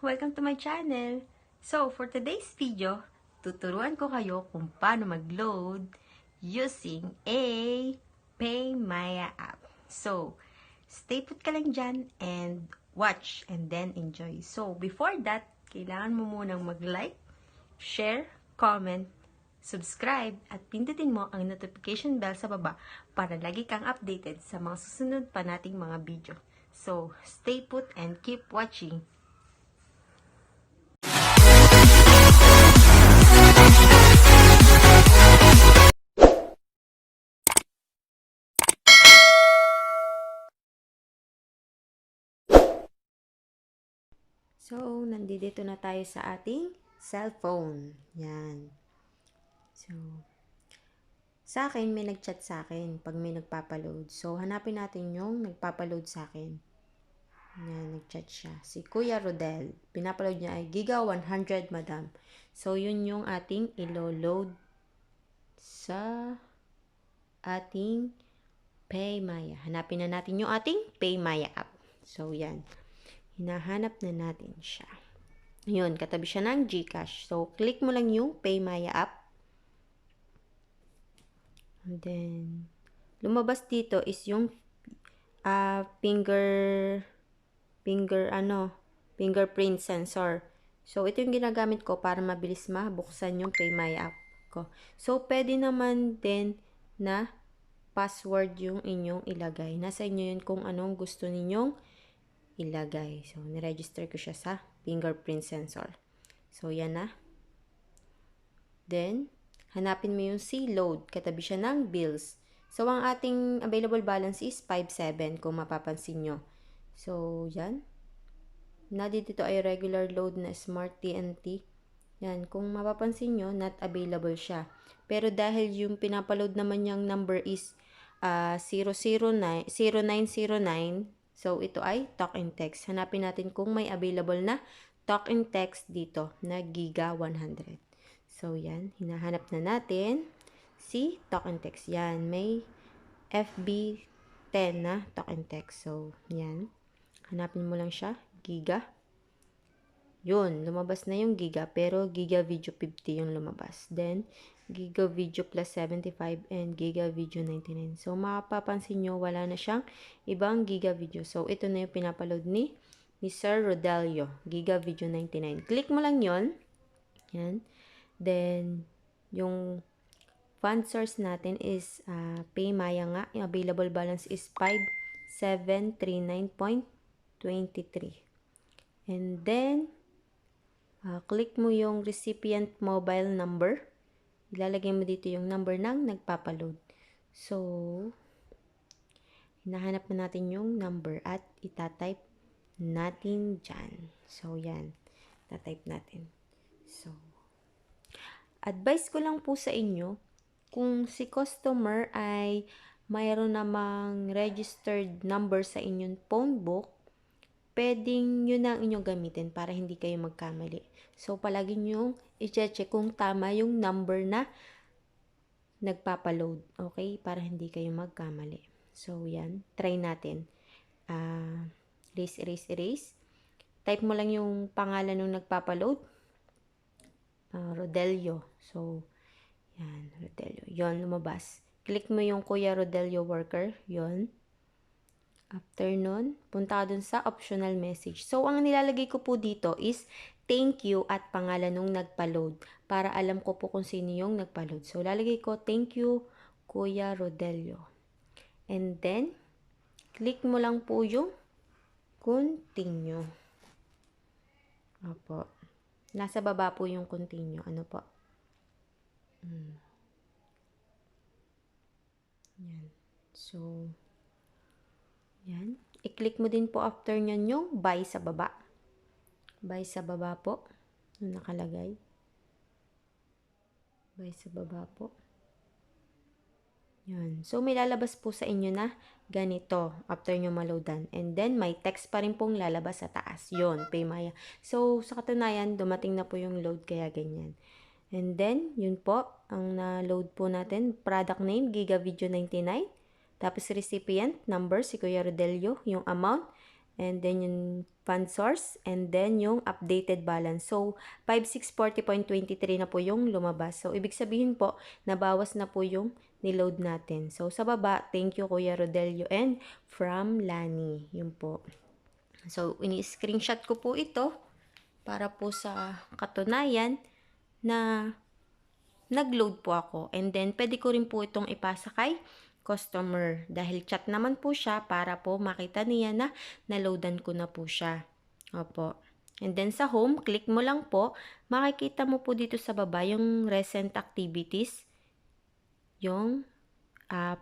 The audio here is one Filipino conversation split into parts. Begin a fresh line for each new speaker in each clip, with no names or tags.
Welcome to my channel! So, for today's video, tuturuan ko kayo kung paano mag-load using a PayMaya app. So, stay put ka lang dyan and watch and then enjoy. So, before that, kailangan mo munang mag-like, share, comment, subscribe, at pindutin mo ang notification bell sa baba para lagi kang updated sa mga susunod pa nating mga video. So, stay put and keep watching. So, nandito na tayo sa ating cellphone. Yan. So, sa akin, may nag-chat sa akin pag may nagpapaload. So, hanapin natin yung nagpapaload sa akin. Yan, nag-chat siya. Si Kuya Rodel. Pinapaload niya ay Giga 100, madam. So, yun yung ating ilo-load sa ating PayMaya. Hanapin na natin yung ating PayMaya app. So, yan. Hinahanap na natin siya. Yun, katabi siya ng GCash. So, click mo lang yung PayMaya app. And then, lumabas dito is yung fingerprint sensor. So, ito yung ginagamit ko para mabilis mabuksan yung PayMaya app ko. So, pwede naman din na password yung inyong ilagay. Nasa inyo yun kung anong gusto ninyong ilagay. So, niregister ko siya sa fingerprint sensor. So, yan na. Then, hanapin mo yung C-load. Katabi siya ng bills. So, ang ating available balance is 5.7 kung mapapansin nyo. So, yan. Dito ay regular load na Smart TNT. Yan. Kung mapapansin nyo, not available siya. Pero dahil yung pinapaload naman yung number is 0909, so, ito ay talk and text. Hanapin natin kung may available na talk and text dito na Giga 100. So, yan. Hinahanap na natin si talk and text. Yan. May FB 10 na talk and text. So, yan. Hanapin mo lang siya. Giga. Yun. Lumabas na yung Giga. Pero Giga Video 50 yung lumabas. Then, Giga Video plus 75 and Giga Video 99. So, mapapansin nyo, wala na siyang ibang Giga Video. So, ito na yung pinapaload ni Sir Rodelio. Giga Video 99. Click mo lang yon. Yan. Then, yung fund source natin is PayMaya nga. Yung available balance is 5739.23. And then, click mo yung recipient mobile number. Ilalagay mo dito yung number ng nagpapaload. So, hinahanap na natin yung number at itatype natin dyan. So, yan. Itatype natin. So, advice ko lang po sa inyo, kung si customer ay mayroon namang registered number sa inyong phone book, pwedeng yun ang inyong gamitin para hindi kayo magkamali. So, palagi nyo i-check kung tama yung number na nagpapaload. Okay? Para hindi kayo magkamali. So, yan. Try natin. Erase. Type mo lang yung pangalan ng nagpapaload. Rodelio. So, yan. Rodelio. Yon, lumabas. Click mo yung Kuya Rodelio worker. Yon. After nun, punta ka dun sa optional message. So, ang nilalagay ko po dito is thank you at pangalan nung nagpa-load para alam ko po kung sino yung nagpa-load. So, lalagay ko thank you, Kuya Rodelio. And then, click mo lang po yung continue. Opo. Nasa baba po yung continue. Ano po? Yan. So, yan. I-click mo din po after nyan yung buy sa baba. Buy sa baba po. Yung nakalagay. Buy sa baba po. Yan. So, may lalabas po sa inyo na ganito after nyo maloadan. And then, may text pa rin pong lalabas sa taas. Yun, PayMaya. So, sa katunayan, dumating na po yung load kaya ganyan. And then, yun po, ang na-load po natin, product name, Giga Video 99. Tapos, recipient number, si Kuya Rodelio, yung amount, and then yung fund source, and then yung updated balance. So, 5640.23 na po yung lumabas. So, ibig sabihin po, nabawas na po yung niload natin. So, sa baba, thank you Kuya Rodelio and from Lani. Yun po. So, ini-screenshot ko po ito para po sa katunayan na nag-load po ako. And then, pwede ko rin po itong ipasa kay customer. Dahil chat naman po siya para po makita niya na naloadan ko na po siya. Opo. And then sa home, click mo lang po. Makikita mo po dito sa baba yung recent activities. Yung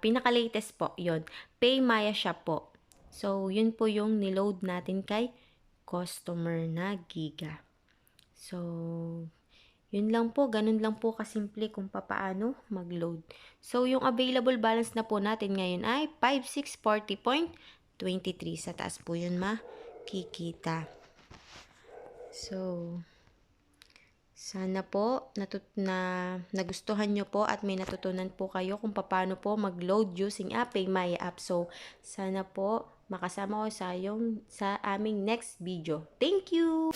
pinaka-latest po, yon. Pay Maya Shop po. So, yun po yung niload natin kay customer na giga. So, yun lang po, ganun lang po kasimple kung papaano mag-load. So, yung available balance na po natin ngayon ay 5640.23. Sa taas po yun makikita. So, sana po nagustuhan nyo po at may natutunan po kayo kung paano po mag-load using PayMaya app. So, sana po makasama ko sa aming next video. Thank you!